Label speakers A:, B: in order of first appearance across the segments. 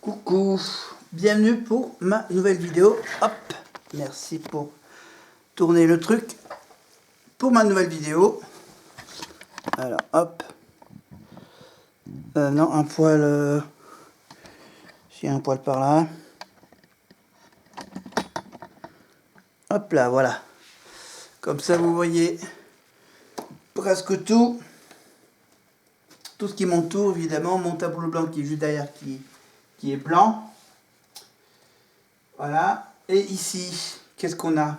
A: Coucou, bienvenue pour ma nouvelle vidéo. Hop, merci pour tourner le truc pour ma nouvelle vidéo. Alors hop, non, un poil, j'ai un poil par là. Hop là, voilà. Comme ça vous voyez presque tout ce qui m'entoure, évidemment. Mon tableau blanc qui est juste derrière, qui est blanc. Voilà. Et ici, qu'est-ce qu'on a?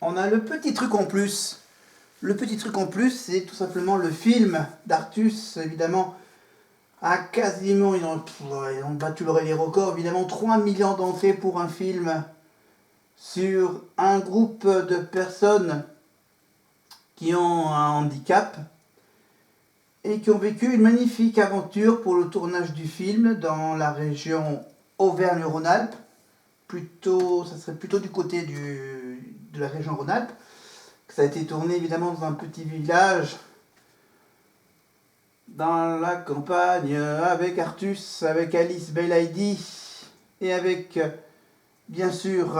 A: On a le petit truc en plus. Le petit truc en plus, c'est tout simplement le film d'Artus, évidemment, a quasiment, ils ont battu les records, évidemment, 3 millions d'entrées pour un film sur un groupe de personnes qui ont un handicap et qui ont vécu une magnifique aventure pour le tournage du film dans la région Auvergne-Rhône-Alpes. Ça serait plutôt du côté de la région Rhône-Alpes. Ça a été tourné évidemment dans un petit village dans la campagne avec Artus, avec Alice Belaïdi et avec bien sûr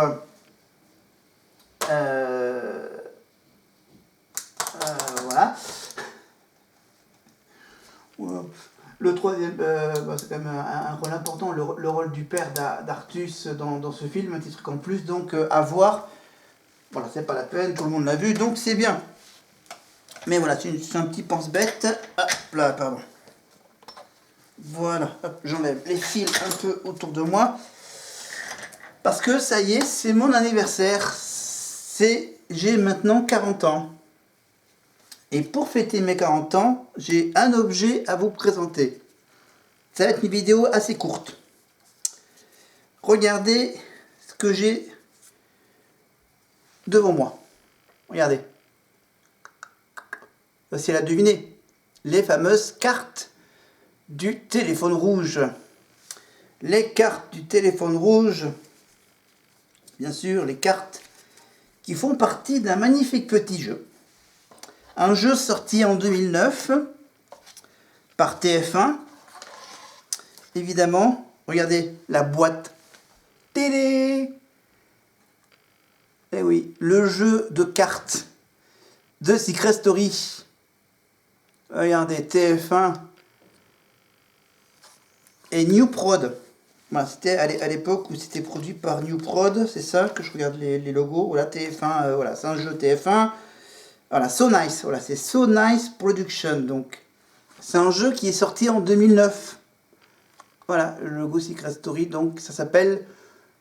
A: voilà. Le troisième, c'est quand même un rôle important, le rôle du père d'Artus dans ce film, un petit truc en plus, donc à voir. Voilà, c'est pas la peine, tout le monde l'a vu, donc c'est bien. Mais voilà, c'est un petit pense-bête. Hop là, pardon. Voilà, j'enlève les fils un peu autour de moi. Parce que ça y est, c'est mon anniversaire. J'ai maintenant 40 ans. Et pour fêter mes 40 ans, j'ai un objet à vous présenter. Ça va être une vidéo assez courte. Regardez ce que j'ai devant moi. Regardez. Voici à deviner. Les fameuses cartes du téléphone rouge. Les cartes du téléphone rouge. Bien sûr, les cartes qui font partie d'un magnifique petit jeu. Un jeu sorti en 2009 par TF1. Évidemment, regardez la boîte télé. Eh oui, le jeu de cartes de Secret Story. Regardez, TF1 et New Prod. Voilà, c'était à l'époque où c'était produit par New Prod, c'est ça que je regarde les logos. Voilà, TF1, voilà, c'est un jeu TF1. Voilà, So Nice, voilà, c'est So Nice Production. Donc, c'est un jeu qui est sorti en 2009. Voilà, le logo Secret Story, donc ça s'appelle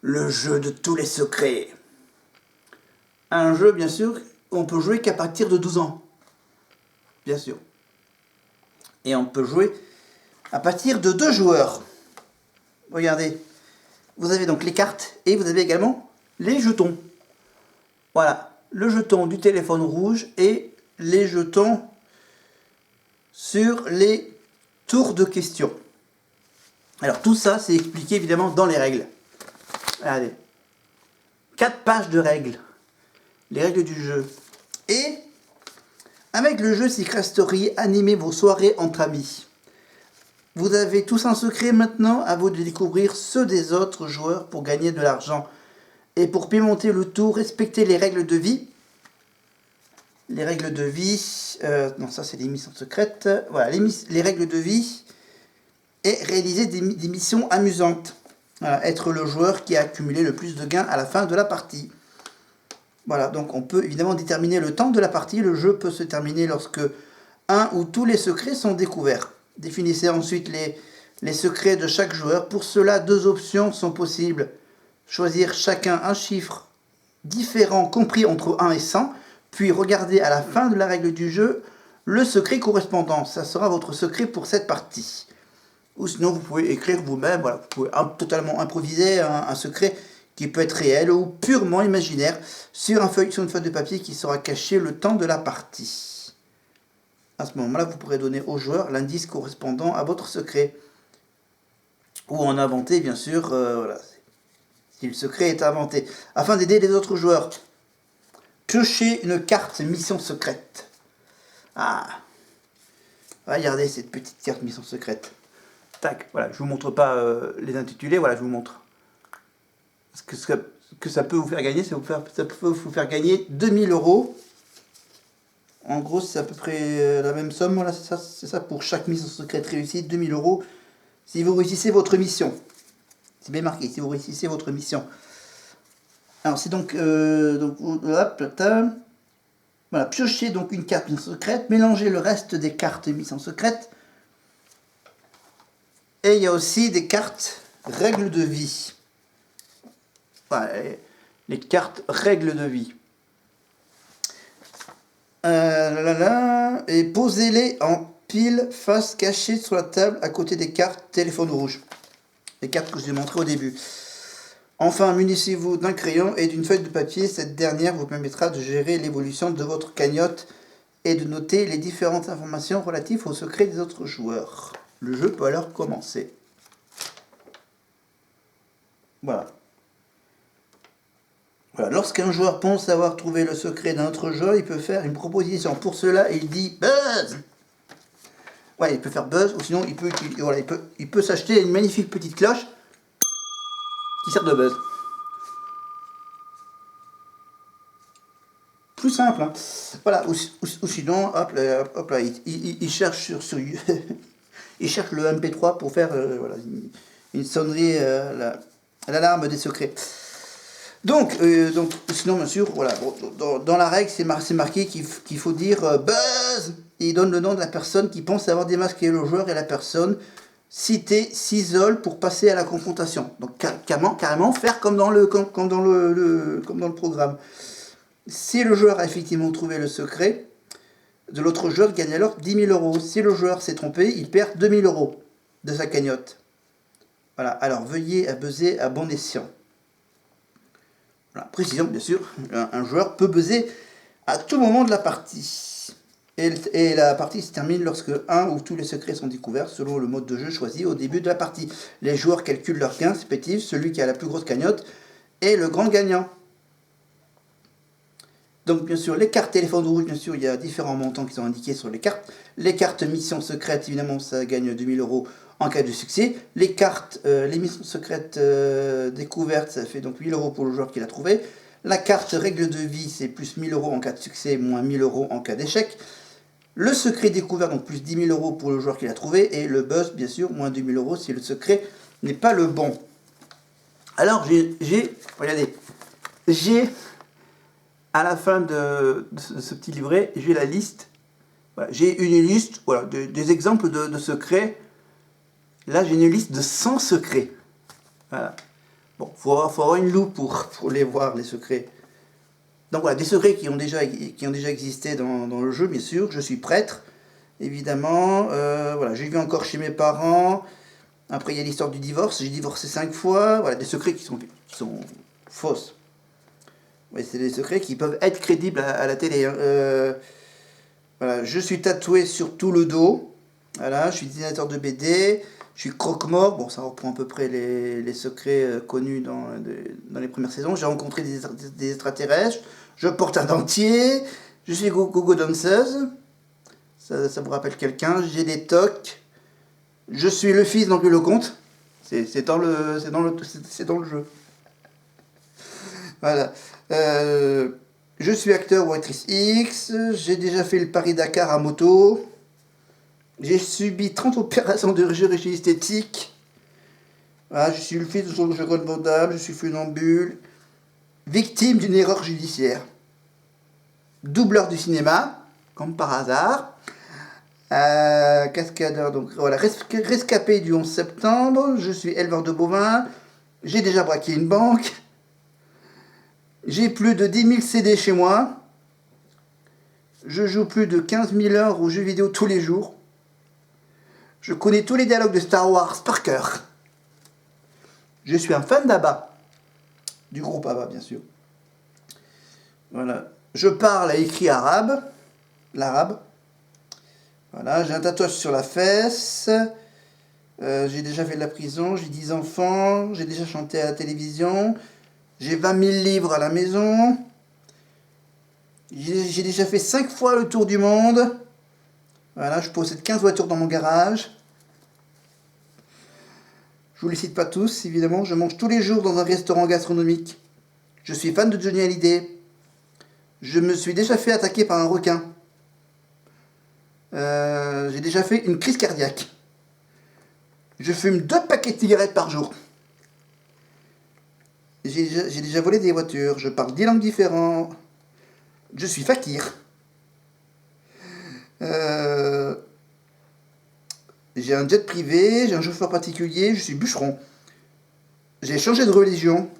A: le jeu de tous les secrets. Un jeu, bien sûr, où on peut jouer qu'à partir de 12 ans. Bien sûr. Et on peut jouer à partir de 2 joueurs. Regardez, vous avez donc les cartes et vous avez également les jetons. Voilà, le jeton du téléphone rouge et les jetons sur les tours de questions. Alors tout ça, c'est expliqué évidemment dans les règles. Regardez, 4 pages de règles. Les règles du jeu. Et avec le jeu Secret Story, animez vos soirées entre amis. Vous avez tous un secret maintenant, à vous de découvrir ceux des autres joueurs pour gagner de l'argent. Et pour pimenter le tout, respectez les règles de vie. Les règles de vie, non ça c'est des missions secrètes. Voilà, les règles de vie et réaliser des missions amusantes. Voilà, être le joueur qui a accumulé le plus de gains à la fin de la partie. Voilà, donc on peut évidemment déterminer le temps de la partie. Le jeu peut se terminer lorsque un ou tous les secrets sont découverts. Définissez ensuite les secrets de chaque joueur. Pour cela, 2 options sont possibles. Choisir chacun un chiffre différent compris entre 1 et 100, puis regardez à la fin de la règle du jeu le secret correspondant. Ça sera votre secret pour cette partie. Ou sinon, vous pouvez écrire vous-même. Voilà, vous pouvez totalement improviser un secret qui peut être réel ou purement imaginaire sur une feuille de papier qui sera caché le temps de la partie. À ce moment-là, vous pourrez donner au joueur l'indice correspondant à votre secret. Ou en inventer, bien sûr, voilà, si le secret est inventé. Afin d'aider les autres joueurs, piochez une carte mission secrète. Ah, regardez cette petite carte mission secrète. Tac, voilà, je vous montre pas les intitulés, voilà, je vous montre. Ce que ça peut vous faire gagner, ça peut vous faire gagner 2000 euros. En gros, c'est à peu près la même somme, voilà, c'est ça pour chaque mission secrète réussie, 2000 euros. Si vous réussissez votre mission. C'est bien marqué, si vous réussissez votre mission. Alors, c'est donc hop, voilà, piochez donc une carte mission secrète, mélangez le reste des cartes mission secrète. Et il y a aussi des cartes règles de vie. Voilà, les cartes règles de vie. Et posez-les en pile face cachée sur la table à côté des cartes téléphone rouge. Les cartes que je vous ai montrées au début. Enfin, munissez-vous d'un crayon et d'une feuille de papier. Cette dernière vous permettra de gérer l'évolution de votre cagnotte et de noter les différentes informations relatives aux secrets des autres joueurs. Le jeu peut alors commencer. Voilà. Voilà. Lorsqu'un joueur pense avoir trouvé le secret d'un autre joueur, il peut faire une proposition. Pour cela, il dit buzz. Ouais, il peut faire buzz, ou sinon il peut s'acheter une magnifique petite cloche qui sert de buzz. Plus simple, hein. Voilà, ou sinon, hop là, il cherche sur il cherche le MP3 pour faire voilà, une sonnerie, l'alarme des secrets. Donc, sinon, bien sûr, voilà, dans la règle, c'est marqué qu'il faut dire buzz. Et il donne le nom de la personne qui pense avoir démasqué le joueur et la personne citée s'isole pour passer à la confrontation. Donc, carrément faire comme dans le programme. Si le joueur a effectivement trouvé le secret de l'autre joueur, il gagne alors 10 000 euros. Si le joueur s'est trompé, il perd 2 000 euros de sa cagnotte. Voilà, alors veuillez à buzzer à bon escient. Voilà, précision, bien sûr, un joueur peut buzzer à tout moment de la partie. Et la partie se termine lorsque un ou tous les secrets sont découverts selon le mode de jeu choisi au début de la partie. Les joueurs calculent leurs gains respectifs, celui qui a la plus grosse cagnotte est le grand gagnant. Donc bien sûr, les cartes téléphone rouge, bien sûr, il y a différents montants qui sont indiqués sur les cartes. Les cartes mission secrète, évidemment, ça gagne 2000 euros en cas de succès. Les cartes, les missions secrètes découvertes, ça fait donc 1000 euros pour le joueur qui l'a trouvé. La carte règle de vie, c'est plus 1000 euros en cas de succès, moins 1000 euros en cas d'échec. Le secret découvert, donc plus 10 000 euros pour le joueur qui l'a trouvé. Et le buzz, bien sûr, moins 2000 euros si le secret n'est pas le bon. Alors, regardez, à la fin de ce petit livret, j'ai la liste. Voilà, j'ai une liste, voilà, des exemples de secrets. Là, j'ai une liste de 100 secrets. Voilà. Bon, faut avoir une loupe pour les voir, les secrets. Donc voilà, des secrets qui ont déjà existé dans le jeu, bien sûr. Je suis prêtre, évidemment. Voilà, j'ai vu encore chez mes parents. Après, il y a l'histoire du divorce. J'ai divorcé 5 fois. Voilà, des secrets qui sont fausses. Ouais, c'est des secrets qui peuvent être crédibles à la télé. Hein. Voilà, je suis tatoué sur tout le dos. Voilà, je suis dessinateur de BD. Je suis croque-mort. Bon, ça reprend à peu près les secrets connus dans les premières saisons. J'ai rencontré des extraterrestres. Je porte un dentier. Je suis gogo danseuse. Ça vous rappelle quelqu'un. J'ai des tocs. Je suis le fils d'Henri Lecomte. C'est dans le jeu. Voilà. Je suis acteur ou actrice X. J'ai déjà fait le Paris-Dakar à moto. J'ai subi 30 opérations de chirurgie esthétique. Voilà, je suis le fils de Jean-Claude Van Damme. Je suis funambule. Victime d'une erreur judiciaire. Doubleur du cinéma, comme par hasard. Cascadeur, donc voilà. Rescapé du 11 septembre. Je suis éleveur de bovins. J'ai déjà braqué une banque. J'ai plus de 10 000 CD chez moi. Je joue plus de 15 000 heures aux jeux vidéo tous les jours. Je connais tous les dialogues de Star Wars par cœur. Je suis un fan d'ABBA. Du groupe ABBA, bien sûr. Voilà. Je parle et écris l'arabe. Voilà. J'ai un tatouage sur la fesse. J'ai déjà fait de la prison. J'ai 10 enfants. J'ai déjà chanté à la télévision. J'ai 20 000 livres à la maison. J'ai déjà fait 5 fois le tour du monde. Voilà, je possède 15 voitures dans mon garage. Je vous les cite pas tous, évidemment. Je mange tous les jours dans un restaurant gastronomique. Je suis fan de Johnny Hallyday. Je me suis déjà fait attaquer par un requin. J'ai déjà fait une crise cardiaque. Je fume 2 paquets de cigarettes par jour. J'ai déjà volé des voitures. Je parle 10 langues différentes. Je suis fakir. J'ai un jet privé. J'ai un chauffeur particulier. Je suis bûcheron. J'ai changé de religion.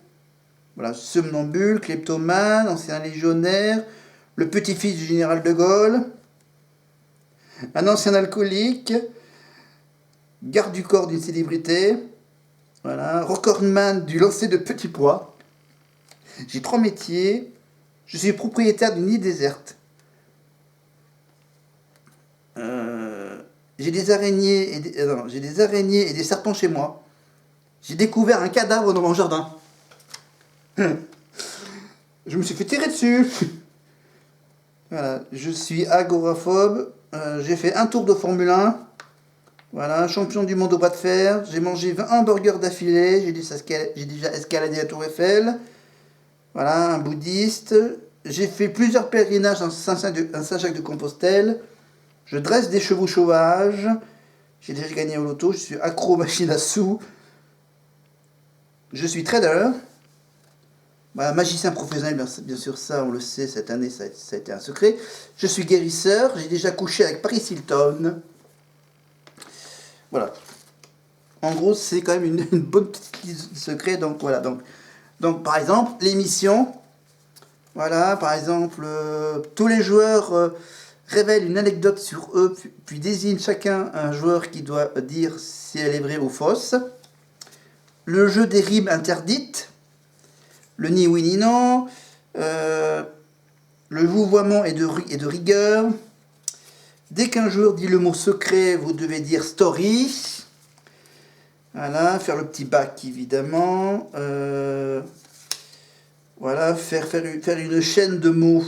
A: Voilà, somnambule, kleptomane, ancien légionnaire, le petit-fils du général de Gaulle, un ancien alcoolique, garde du corps d'une célébrité, voilà, recordman du lancer de petits pois. J'ai 3 métiers. Je suis propriétaire d'une île déserte. J'ai des araignées j'ai des araignées et des serpents chez moi. J'ai découvert un cadavre dans mon jardin. Je me suis fait tirer dessus. Voilà, je suis agoraphobe. J'ai fait un tour de Formule 1. Voilà, champion du monde au bras de fer. J'ai mangé 20 hamburgers d'affilée. J'ai déjà escaladé la Tour Eiffel. Voilà, un bouddhiste. J'ai fait plusieurs pèlerinages à Saint-Jacques-de-Compostelle. Je dresse des chevaux sauvages. J'ai déjà gagné au loto. Je suis accro machine à sous. Je suis trader. Voilà, magicien professionnel, bien sûr, ça on le sait, cette année ça a été un secret. Je suis guérisseur, j'ai déjà couché avec Paris Hilton. Voilà. En gros, c'est quand même une bonne petite liste de secrets. Donc voilà. Donc par exemple, l'émission. Voilà, par exemple, tous les joueurs révèlent une anecdote sur eux, puis désignent chacun un joueur qui doit dire si elle est vraie ou fausse. Le jeu des rimes interdites. Le ni oui ni non, le vouvoiement est de rigueur. Dès qu'un joueur dit le mot secret, vous devez dire story. Voilà, faire le petit bac évidemment. Voilà, faire une chaîne de mots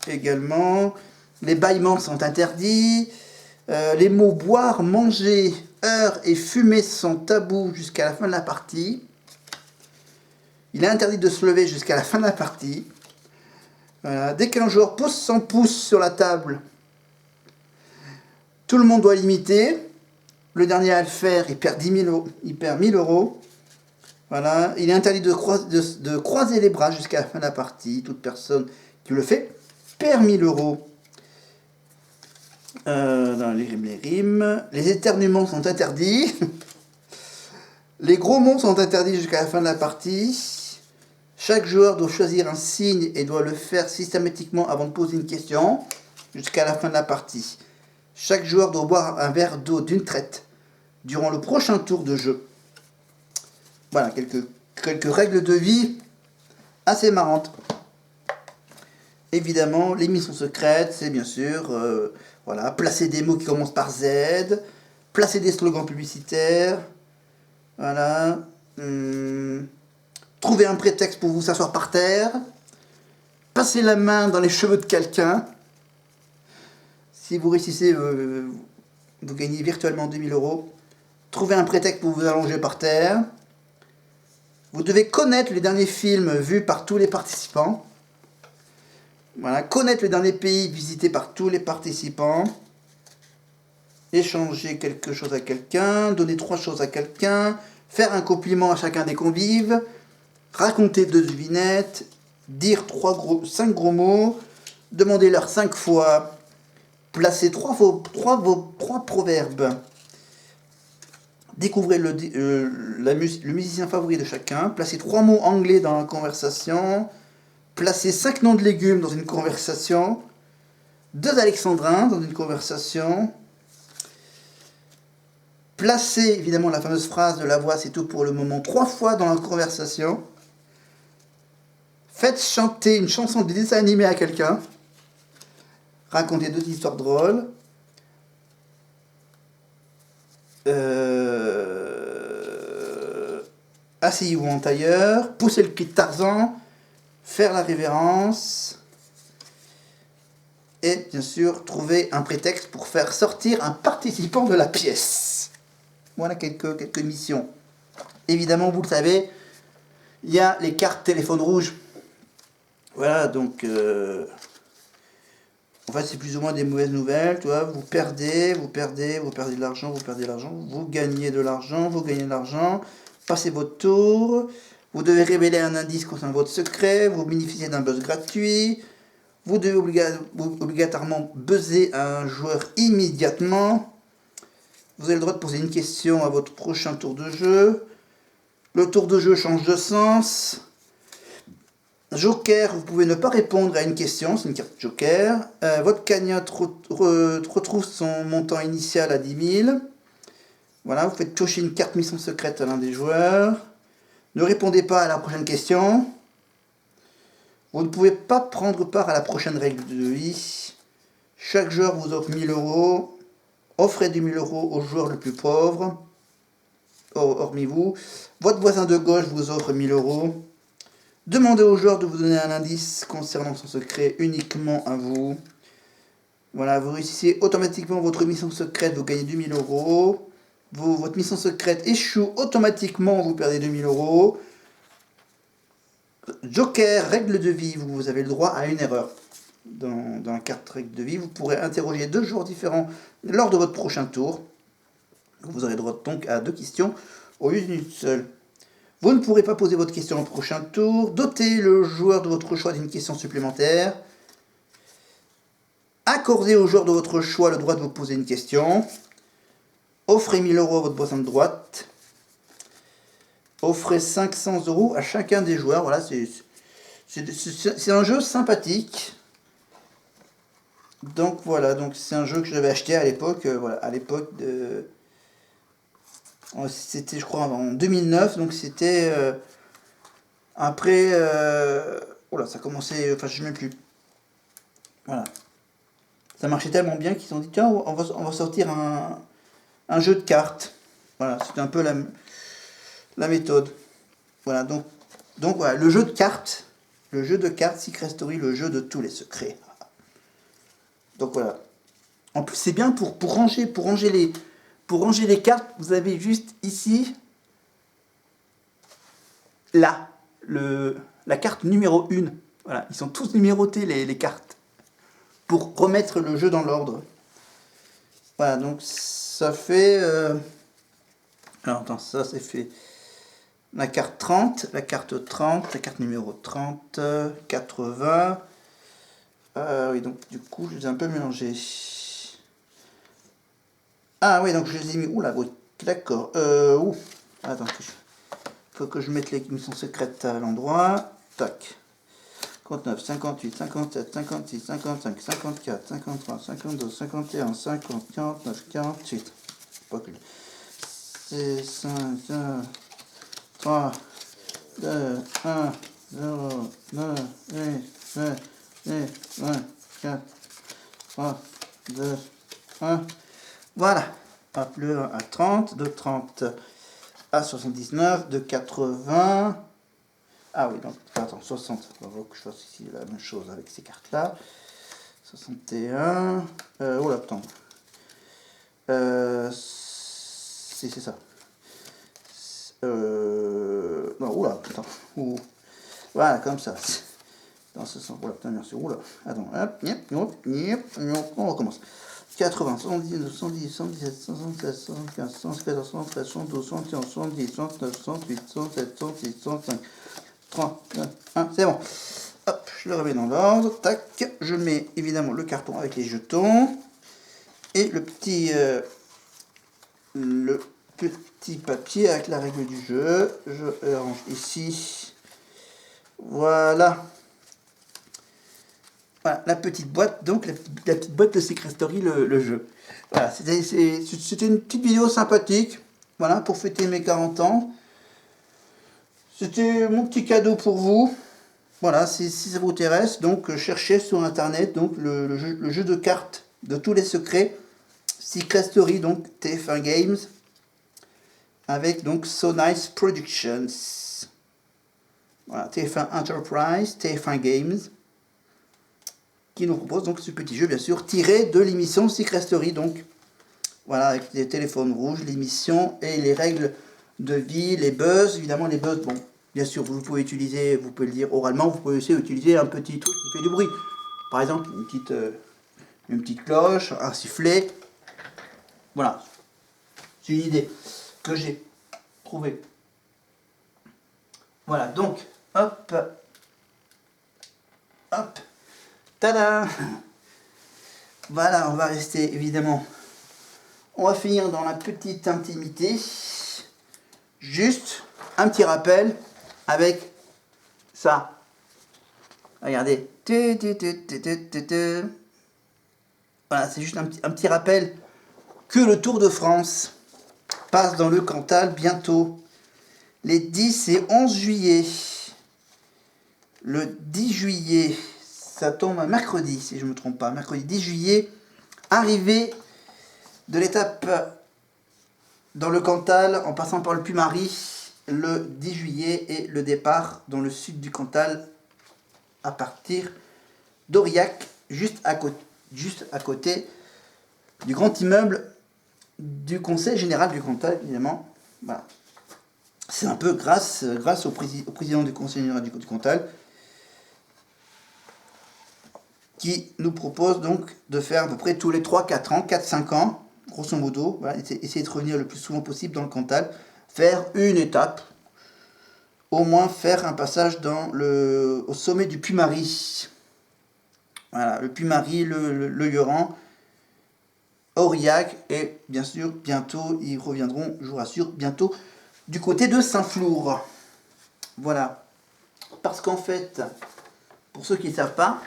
A: également. Les bâillements sont interdits. Les mots boire, manger, heure et fumer sont tabous jusqu'à la fin de la partie. Il est interdit de se lever jusqu'à la fin de la partie. Voilà. Dès qu'un joueur pose son pouce sur la table, tout le monde doit l'imiter. Le dernier à le faire, il perd 10 000 euros. Il perd 1000 euros. Voilà. Il est interdit de croiser les bras jusqu'à la fin de la partie. Toute personne qui le fait perd 1000 euros. Dans les rimes. Les éternuements sont interdits. Les gros mots sont interdits jusqu'à la fin de la partie. Chaque joueur doit choisir un signe et doit le faire systématiquement avant de poser une question, jusqu'à la fin de la partie. Chaque joueur doit boire un verre d'eau d'une traite durant le prochain tour de jeu. Voilà, quelques règles de vie assez marrantes. Évidemment, l'émission secrète, c'est bien sûr voilà, placer des mots qui commencent par Z, placer des slogans publicitaires, voilà. Trouver un prétexte pour vous asseoir par terre. Passer la main dans les cheveux de quelqu'un. Si vous réussissez, vous gagnez virtuellement 2000 euros. Trouver un prétexte pour vous allonger par terre. Vous devez connaître les derniers films vus par tous les participants. Voilà, connaître le dernier pays visité par tous les participants. Échanger quelque chose à quelqu'un. Donner 3 choses à quelqu'un. Faire un compliment à chacun des convives. Raconter 2 devinettes, dire 5 gros mots, demander leur 5 fois, placer 3 proverbes, découvrir le musicien favori de chacun, placer 3 mots anglais dans la conversation, placer 5 noms de légumes dans une conversation, 2 alexandrins dans une conversation, placer évidemment la fameuse phrase de la voix c'est tout pour le moment 3 fois dans la conversation. Faites chanter une chanson de dessin animé à quelqu'un. Racontez 2 histoires drôles. Asseyez-vous en tailleur. Poussez le cri de Tarzan. Faire la révérence. Et bien sûr, trouver un prétexte pour faire sortir un participant de la pièce. Voilà quelques missions. évidemment, vous le savez, il y a les cartes téléphone rouge. Voilà, donc en fait c'est plus ou moins des mauvaises nouvelles, tu vois, vous perdez de l'argent, vous gagnez de l'argent, passez votre tour, vous devez révéler un indice concernant votre secret, vous bénéficiez d'un buzz gratuit, vous devez obligatoirement buzzer un joueur immédiatement, vous avez le droit de poser une question à votre prochain tour de jeu, le tour de jeu change de sens. Joker, vous pouvez ne pas répondre à une question, c'est une carte Joker. Votre cagnotte retrouve son montant initial à 10 000. Voilà, vous faites piocher une carte mission secrète à l'un des joueurs. Ne répondez pas à la prochaine question. Vous ne pouvez pas prendre part à la prochaine règle de vie. Chaque joueur vous offre 1000 euros. Offrez 2000 euros au joueur le plus pauvre, hormis vous. Votre voisin de gauche vous offre 1000 euros. Demandez au joueur de vous donner un indice concernant son secret uniquement à vous. Voilà, vous réussissez automatiquement votre mission secrète, vous gagnez 2000 euros. Votre mission secrète échoue automatiquement, vous perdez 2000 euros. Joker, règle de vie, vous avez le droit à une erreur. Dans la carte règle de vie, vous pourrez interroger 2 joueurs différents lors de votre prochain tour. Vous aurez le droit donc à 2 questions au lieu d'une seule. Vous ne pourrez pas poser votre question au prochain tour. Dotez le joueur de votre choix d'une question supplémentaire. Accordez au joueur de votre choix le droit de vous poser une question. Offrez 1000 euros à votre voisin de droite. Offrez 500 euros à chacun des joueurs. Voilà, c'est un jeu sympathique. Donc voilà, donc c'est un jeu que j'avais acheté à l'époque. Voilà, à l'époque de... C'était, je crois, en 2009, donc c'était après... Oula, ça commençait... Enfin, je ne sais même plus. Voilà. Ça marchait tellement bien qu'ils ont dit, tiens, on va sortir un jeu de cartes. Voilà, c'était un peu la méthode. Voilà, donc voilà, le jeu de cartes, Secret Story, le jeu de tous les secrets. Donc voilà. En plus, c'est bien pour ranger les cartes, vous avez juste ici, là, la carte numéro 1. Voilà, ils sont tous numérotés les cartes. Pour remettre le jeu dans l'ordre. Voilà, donc ça fait... Alors attends, ça c'est fait... La carte 30, la carte numéro 30, 80... oui, donc du coup, je les ai un peu mélangés. Ah oui, donc je les ai mis... Oula, oui, d'accord. Attends, faut que je mette les missions secrètes à l'endroit. Tac. 59, 58, 57, 56, 55, 54, 53, 52, 51, 50, 49, 48. Pas que... C'est 5, 3, 2, 1, 0, 9, 8, 7, 8, 24, 3, 2, 1. Voilà. Hop, le 1 à 30, de 30 à 79, de 80... Ah oui, donc, attends, 60. On va voir que je fasse ici la même chose avec ces cartes-là. 61. Oh là, attends. C'est ça. Non, oula, attends. Voilà, comme ça. Dans ce sens. Oula, putain, merci. Oula. Attends. Hop, on recommence. 80, 70, 110, 117, 176, 175, 114, 113, 112, 115, 110, 109, 108, 107, 106, 105. 3, 2, 1, c'est bon. Hop, je le remets dans l'ordre. Tac, je mets évidemment le carton avec les jetons. Et le petit papier avec la règle du jeu. Je le range ici. Voilà. Voilà, la petite boîte, donc la petite boîte de Secret Story, le jeu. Voilà, c'était une petite vidéo sympathique. Voilà, pour fêter mes 40 ans. C'était mon petit cadeau pour vous. Voilà, si ça vous intéresse, donc cherchez sur internet donc le jeu de cartes de tous les secrets, Secret Story, donc TF1 Games, avec donc So Nice Productions. Voilà, TF1 Enterprise, TF1 Games, qui nous propose donc ce petit jeu, bien sûr, tiré de l'émission Secret Story, donc voilà, avec les téléphones rouges, l'émission et les règles de vie, les buzz. Évidemment, les buzz, bon, bien sûr, vous pouvez le dire oralement, vous pouvez aussi utiliser un petit truc qui fait du bruit. Par exemple, une petite cloche, un sifflet. Voilà, c'est une idée que j'ai trouvée. Voilà, donc, hop, hop, tada. Voilà, on va rester évidemment. On va finir dans la petite intimité. Juste un petit rappel avec ça. Regardez. Voilà, c'est juste un petit rappel que le Tour de France passe dans le Cantal bientôt. Les 10 et 11 juillet. Le 10 juillet, ça tombe un mercredi, si je ne me trompe pas. Mercredi 10 juillet, arrivée de l'étape dans le Cantal, en passant par le Puy-Marie, le 10 juillet, et le départ dans le sud du Cantal, à partir d'Aurillac, juste à côté du grand immeuble du Conseil général du Cantal, évidemment. Voilà. C'est un peu grâce au président du Conseil général du Cantal, qui nous propose donc de faire à peu près tous les 3-4 ans, 4-5 ans, grosso modo, voilà, essayer de revenir le plus souvent possible dans le Cantal, faire une étape, au moins faire un passage au sommet du Puy-Marie. Voilà, le Puy-Marie, le Lioran, Aurillac, et bien sûr, bientôt, ils reviendront, je vous rassure, bientôt, du côté de Saint-Flour. Voilà. Parce qu'en fait, pour ceux qui ne savent pas,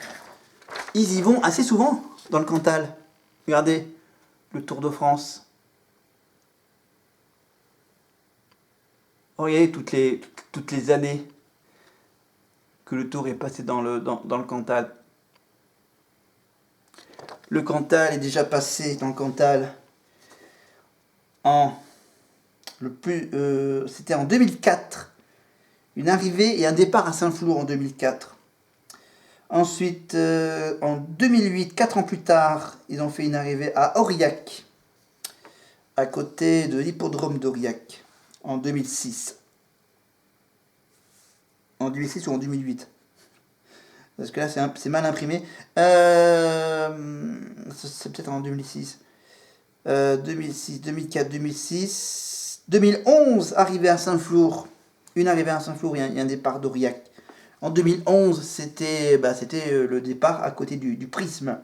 A: ils y vont assez souvent dans le Cantal. Regardez, le Tour de France. Regardez toutes les années que le Tour est passé dans le Cantal. Le Cantal est déjà passé dans le Cantal c'était en 2004. Une arrivée et un départ à Saint-Flour en 2004. Ensuite, en 2008, 4 ans plus tard, ils ont fait une arrivée à Aurillac, à côté de l'hippodrome d'Aurillac, en 2006. En 2006 ou en 2008. Parce que là, c'est mal imprimé. C'est peut-être en 2006. 2006, 2004, 2006. 2011, arrivée à Saint-Flour. Une arrivée à Saint-Flour et un départ d'Aurillac. En 2011, c'était le départ à côté du Prisme.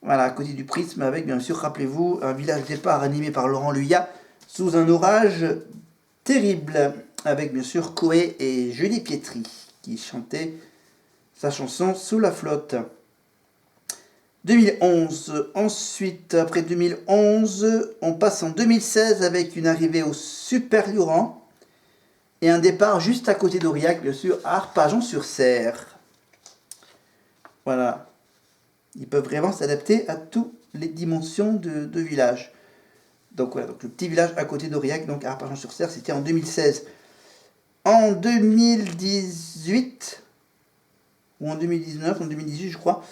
A: Voilà, à côté du Prisme, avec bien sûr, rappelez-vous, un village départ animé par Laurent Luyat, sous un orage terrible, avec bien sûr Coé et Julie Pietri, qui chantaient sa chanson Sous la flotte. 2011, ensuite, après 2011, on passe en 2016 avec une arrivée au Super Lioran et un départ juste à côté d'Aurillac, bien sûr, à Arpajon-sur-Cère. Voilà. Ils peuvent vraiment s'adapter à toutes les dimensions de village. Donc voilà, donc le petit village à côté d'Aurillac, donc à Arpajon-sur-Cère, c'était en 2016. En 2018, ou en 2019, en 2018 je crois,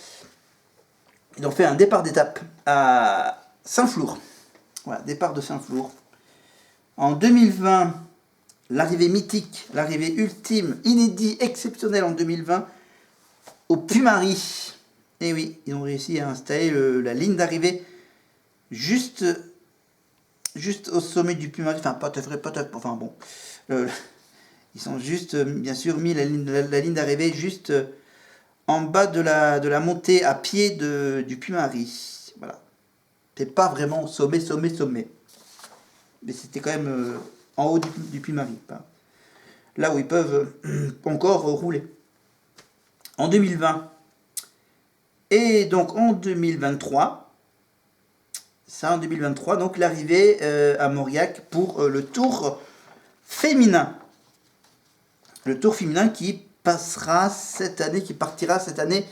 A: ils ont fait un départ d'étape à Saint-Flour. Voilà, départ de Saint-Flour. En 2020, l'arrivée mythique, l'arrivée ultime, inédit, exceptionnelle en 2020, au Puy-Marie. Et oui, ils ont réussi à installer la ligne d'arrivée juste au sommet du Puy-Marie. Enfin, enfin bon. Ils sont juste, bien sûr, mis la ligne d'arrivée juste en bas de la montée à pied du Puy-Marie. Voilà. C'est pas vraiment au sommet. Mais c'était quand même en haut du Puy-Marie. Là où ils peuvent encore rouler. En 2020. Et donc en 2023. Ça en 2023. Donc l'arrivée à Mauriac pour le Tour féminin. Le Tour féminin qui partira cette année.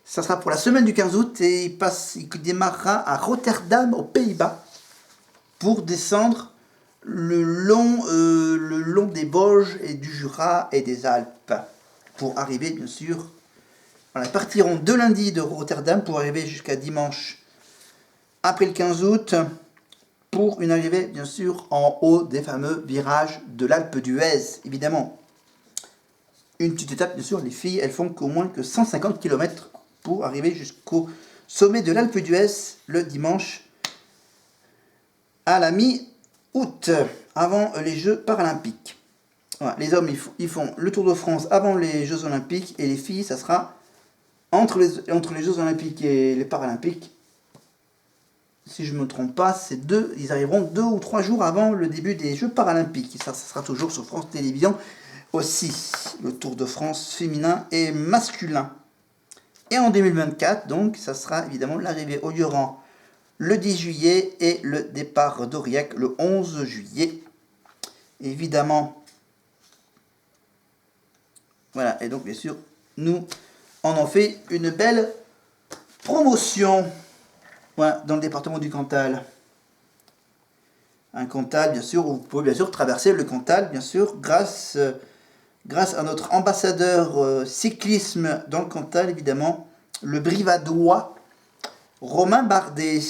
A: Ça sera pour la semaine du 15 août et il démarrera à Rotterdam, aux Pays-Bas, pour descendre le long des Vosges et du Jura et des Alpes, pour arriver bien sûr. Voilà, ils partiront de lundi de Rotterdam pour arriver jusqu'à dimanche après le 15 août pour une arrivée bien sûr en haut des fameux virages de l'Alpe d'Huez, évidemment. Une petite étape, bien sûr, les filles, elles font qu'au moins que 150 km pour arriver jusqu'au sommet de l'Alpe d'Huez le dimanche à la mi-août, avant les Jeux paralympiques. Voilà, les hommes, ils font le Tour de France avant les Jeux olympiques, et les filles, ça sera entre les Jeux olympiques et les paralympiques. Si je ne me trompe pas, ils arriveront 2 ou 3 jours avant le début des Jeux paralympiques. Et ça sera toujours sur France Télévisions aussi, le Tour de France féminin et masculin. Et en 2024, donc, ça sera évidemment l'arrivée au Lioran le 10 juillet et le départ d'Aurillac le 11 juillet. Évidemment, voilà, et donc bien sûr, nous on en fait une belle promotion, voilà, dans le département du Cantal. Un Cantal, bien sûr, où vous pouvez bien sûr traverser le Cantal, bien sûr, grâce à notre ambassadeur cyclisme dans le Cantal, évidemment, le Brivadois, Romain Bardet.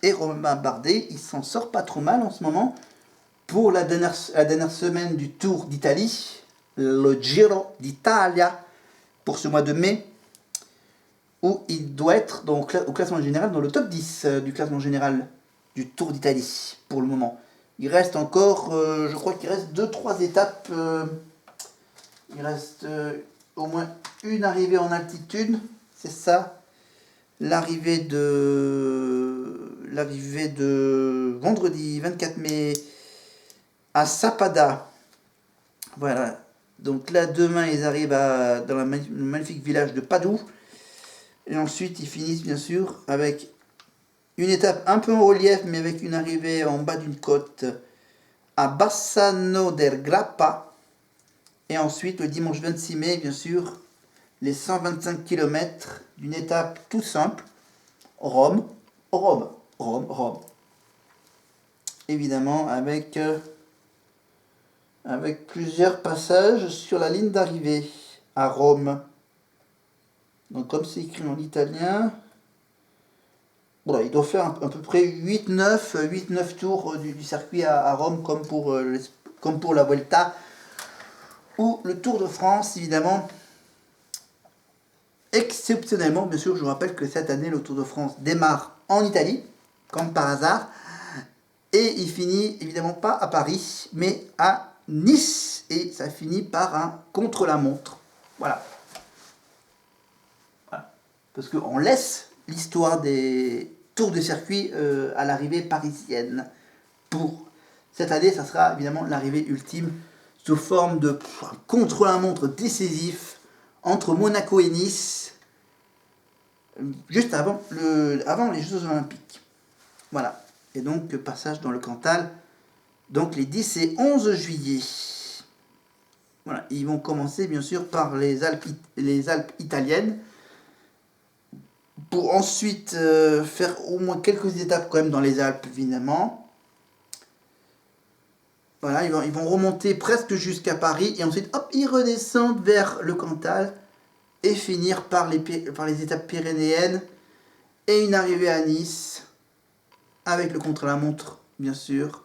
A: Et Romain Bardet, il s'en sort pas trop mal en ce moment pour la dernière semaine du Tour d'Italie, le Giro d'Italia, pour ce mois de mai, où il doit être donc au classement général, dans le top 10 du classement général du Tour d'Italie pour le moment. Il reste encore, je crois qu'il reste 2-3 étapes. Il reste au moins une arrivée en altitude, c'est ça. L'arrivée de vendredi 24 mai à Sappada. Voilà. Donc là, demain, ils arrivent dans le magnifique village de Padoue. Et ensuite, ils finissent bien sûr avec une étape un peu en relief, mais avec une arrivée en bas d'une côte à Bassano del Grappa. Et ensuite, le dimanche 26 mai, bien sûr, les 125 km d'une étape tout simple, Rome. Évidemment, avec plusieurs passages sur la ligne d'arrivée à Rome. Donc comme c'est écrit en italien, voilà, il doit faire à peu près 8-9 tours du circuit à Rome, comme pour la Vuelta ou le Tour de France, évidemment. Exceptionnellement, bien sûr, je vous rappelle que cette année, le Tour de France démarre en Italie, comme par hasard, et il finit évidemment pas à Paris, mais à Nice, et ça finit par un contre-la-montre. Voilà. Parce qu'on laisse l'histoire des tours de circuit à l'arrivée parisienne. Pour cette année, ça sera évidemment l'arrivée ultime sous forme de contre-la-montre décisif entre Monaco et Nice, juste avant les Jeux Olympiques. Voilà. Et donc, passage dans le Cantal, donc les 10 et 11 juillet. Voilà. Ils vont commencer, bien sûr, par les Alpes italiennes, pour ensuite faire au moins quelques étapes quand même dans les Alpes, évidemment. Voilà, ils vont remonter presque jusqu'à Paris, et ensuite, hop, ils redescendent vers le Cantal, et finir par les étapes pyrénéennes, et une arrivée à Nice, avec le contre-la-montre, bien sûr,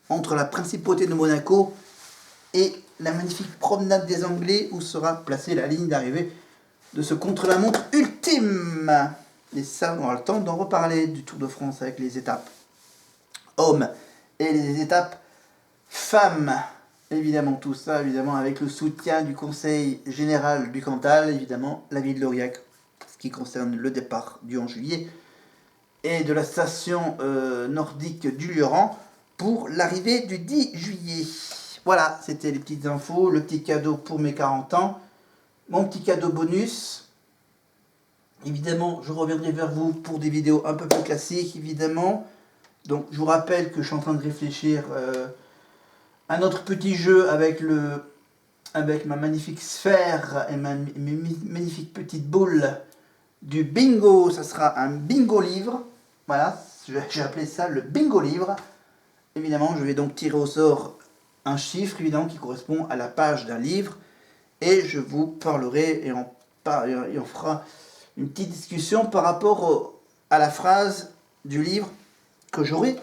A: entre la principauté de Monaco et la magnifique promenade des Anglais, où sera placée la ligne d'arrivée de ce contre-la-montre ultime. Et ça, on aura le temps d'en reparler du Tour de France avec les étapes hommes et les étapes femmes. Évidemment, tout ça, évidemment, avec le soutien du Conseil Général du Cantal, évidemment, la ville d'Aurillac, ce qui concerne le départ du 11 juillet, et de la station nordique du Lioran pour l'arrivée du 10 juillet. Voilà, c'était les petites infos, le petit cadeau pour mes 40 ans, mon petit cadeau bonus. Évidemment, je reviendrai vers vous pour des vidéos un peu plus classiques, évidemment. Donc, je vous rappelle que je suis en train de réfléchir à notre petit jeu avec ma magnifique sphère et mes magnifiques petites boules du bingo. Ça sera un bingo livre. Voilà, j'ai appelé ça le bingo livre. Évidemment, je vais donc tirer au sort un chiffre, évidemment, qui correspond à la page d'un livre. Et je vous parlerai et on fera une petite discussion par rapport à la phrase du livre que j'aurai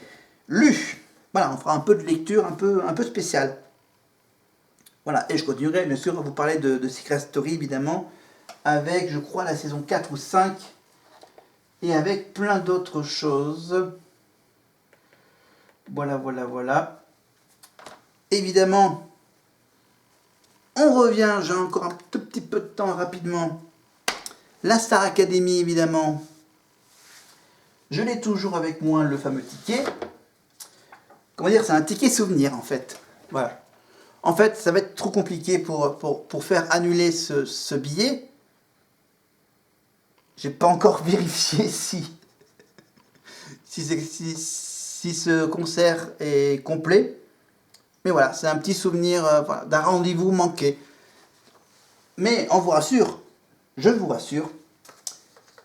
A: lu. Voilà, on fera un peu de lecture un peu spéciale. Voilà, et je continuerai bien sûr à vous parler de Secret Story évidemment, avec je crois la saison 4 ou 5, et avec plein d'autres choses. Voilà, voilà, voilà. Évidemment, on revient, j'ai encore un tout petit peu de temps rapidement. La Star Academy évidemment. Je l'ai toujours avec moi, le fameux ticket. Comment dire, c'est un ticket souvenir en fait. Voilà. En fait, ça va être trop compliqué pour faire annuler ce billet. J'ai pas encore vérifié si ce concert est complet. Mais voilà, c'est un petit souvenir voilà, d'un rendez-vous manqué. Mais on vous rassure, je vous rassure,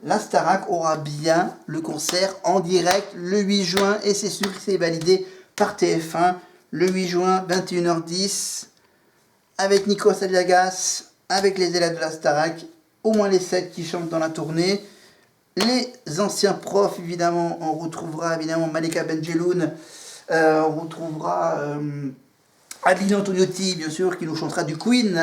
A: la Starac aura bien le concert en direct le 8 juin. Et c'est sûr que c'est validé par TF1 le 8 juin, 21h10. Avec Nico Aliagas, avec les élèves de la Starac, au moins les 7 qui chantent dans la tournée. Les anciens profs, évidemment, on retrouvera évidemment Malika Benjeloun, on retrouvera Adeline Antoniotti, bien sûr, qui nous chantera du Queen,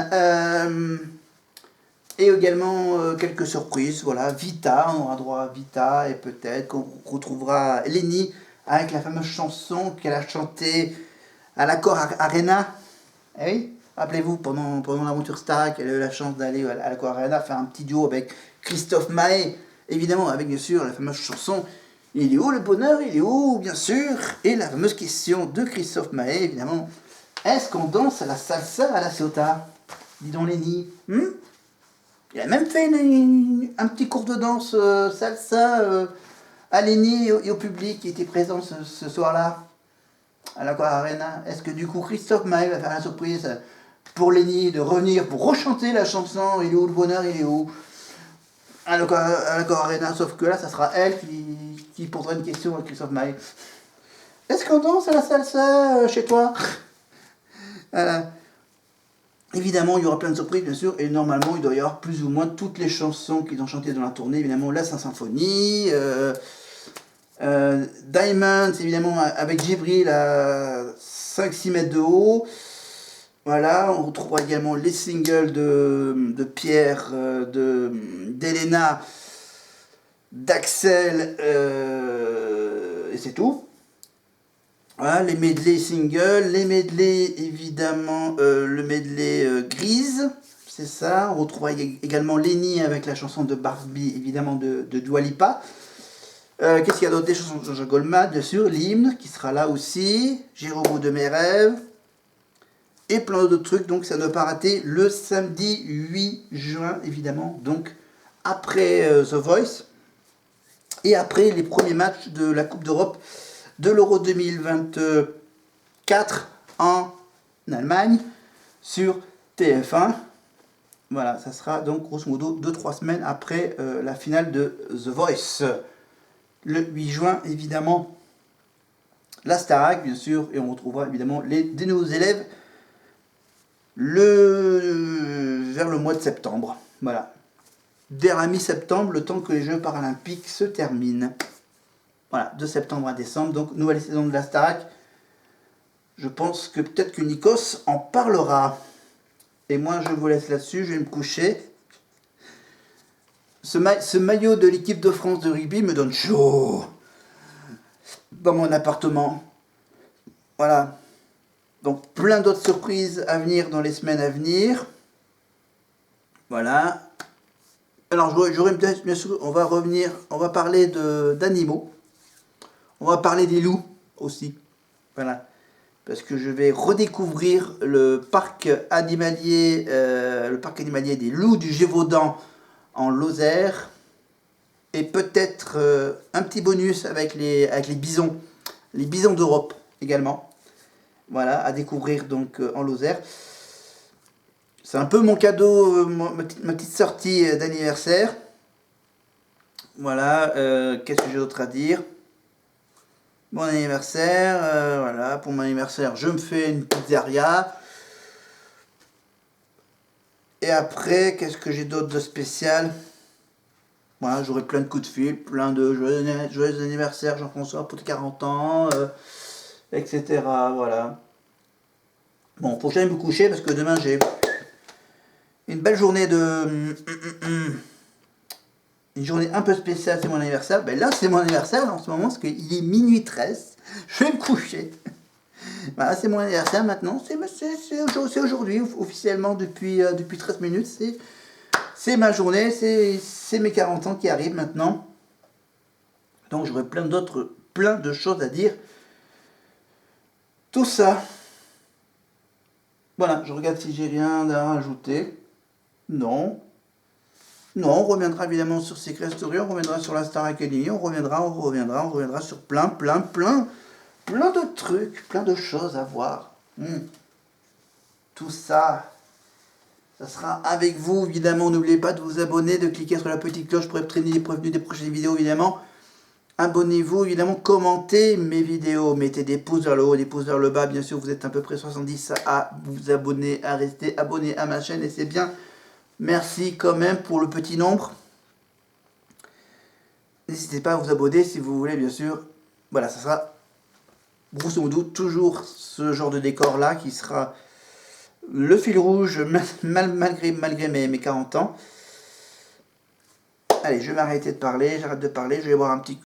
A: et également quelques surprises, voilà, Vita, on aura droit à Vita, et peut-être qu'on retrouvera Lenny avec la fameuse chanson qu'elle a chantée à l'Accor Arena. Eh oui, rappelez-vous, pendant l'aventure Starac, elle a eu la chance d'aller à l'Accor Arena faire un petit duo avec Christophe Maé, évidemment, avec bien sûr la fameuse chanson Il est où le bonheur, il est où, bien sûr, et la fameuse question de Christophe Maé, évidemment. Est-ce qu'on danse à la salsa à la Ciotat? Dis donc Lenny. Il a même fait un petit cours de danse salsa à Lenny et au public qui était présent ce soir-là à l'Accor Arena. Est-ce que du coup Christophe Maé va faire la surprise pour Lenny de revenir pour rechanter la chanson Il est où le bonheur, il est où à l'Accor Arena, sauf que là ça sera elle qui posera une question à Christophe Maé. Est-ce qu'on danse à la salsa chez toi? Évidemment, il y aura plein de surprises, bien sûr, et normalement, il doit y avoir plus ou moins toutes les chansons qu'ils ont chantées dans la tournée. Évidemment, la Saint-Symphonie, Diamonds, évidemment, avec Djibril à 5-6 mètres de haut. Voilà, on retrouvera également les singles de Pierre, d'Elena, d'Axel, et c'est tout. Voilà, les medley singles, les medley évidemment, le medley grise, c'est ça. On retrouvera également Lenny avec la chanson de Barbie, évidemment de Dua Lipa. Qu'est-ce qu'il y a d'autre? Des chansons de Jean-Jacques Goldman, bien sûr, l'hymne qui sera là aussi, Jérôme de mes rêves, et plein d'autres trucs. Donc ça ne doit pas rater le samedi 8 juin, évidemment, donc après The Voice et après les premiers matchs de la Coupe d'Europe de l'Euro 2024 en Allemagne sur TF1. Voilà, ça sera donc grosso modo 2-3 semaines après la finale de The Voice. Le 8 juin, évidemment, la Starac, bien sûr, et on retrouvera évidemment des nouveaux élèves vers le mois de septembre. Voilà. Vers la mi-septembre, le temps que les Jeux paralympiques se terminent. Voilà, de septembre à décembre, donc nouvelle saison de la Starac. Je pense que peut-être que Nikos en parlera. Et moi, je vous laisse là-dessus, je vais me coucher. Ce maillot de l'équipe de France de rugby me donne chaud dans mon appartement. Voilà. Donc plein d'autres surprises à venir dans les semaines à venir. Voilà. Alors j'aurais bien sûr, on va parler d'animaux. On va parler des loups aussi. Voilà. Parce que je vais redécouvrir le parc animalier des loups du Gévaudan en Lozère. Et peut-être un petit bonus avec les bisons. Les bisons d'Europe également. Voilà, à découvrir donc en Lozère. C'est un peu mon cadeau, ma petite sortie d'anniversaire. Voilà, qu'est-ce que j'ai d'autre à dire? Bon anniversaire, voilà, pour mon anniversaire, je me fais une pizzeria. Et après, qu'est-ce que j'ai d'autre de spécial? Voilà, j'aurai plein de coups de fil, plein de joyeux anniversaire Jean-François pour tes 40 ans. etc. Voilà. Bon, faut que j'aille me coucher parce que demain j'ai une belle journée de... Une journée un peu spéciale, c'est mon anniversaire. Ben là, c'est mon anniversaire en ce moment parce qu'il est minuit 13. Je vais me coucher. Voilà, c'est mon anniversaire maintenant. C'est aujourd'hui, officiellement, depuis 13 minutes. C'est ma journée, c'est mes 40 ans qui arrivent maintenant. Donc j'aurai plein de choses à dire. Tout ça. Voilà, je regarde si j'ai rien à rajouter. Non. Non, on reviendra évidemment sur Secret Story, on reviendra sur la Star Academy, on reviendra sur plein de trucs, plein de choses à voir. Tout ça, ça sera avec vous, évidemment. N'oubliez pas de vous abonner, de cliquer sur la petite cloche pour être prévenu des prochaines vidéos, évidemment. Abonnez-vous, évidemment, commentez mes vidéos, mettez des pouces vers le haut, des pouces vers le bas. Bien sûr, vous êtes à peu près 70 à vous abonner, à rester abonné à ma chaîne, et c'est bien. Merci quand même pour le petit nombre. N'hésitez pas à vous abonner si vous voulez, bien sûr. Voilà, ça sera grosso modo toujours ce genre de décor là qui sera le fil rouge malgré mes 40 ans. Allez, je vais m'arrêter de parler, j'arrête de parler, je vais boire un petit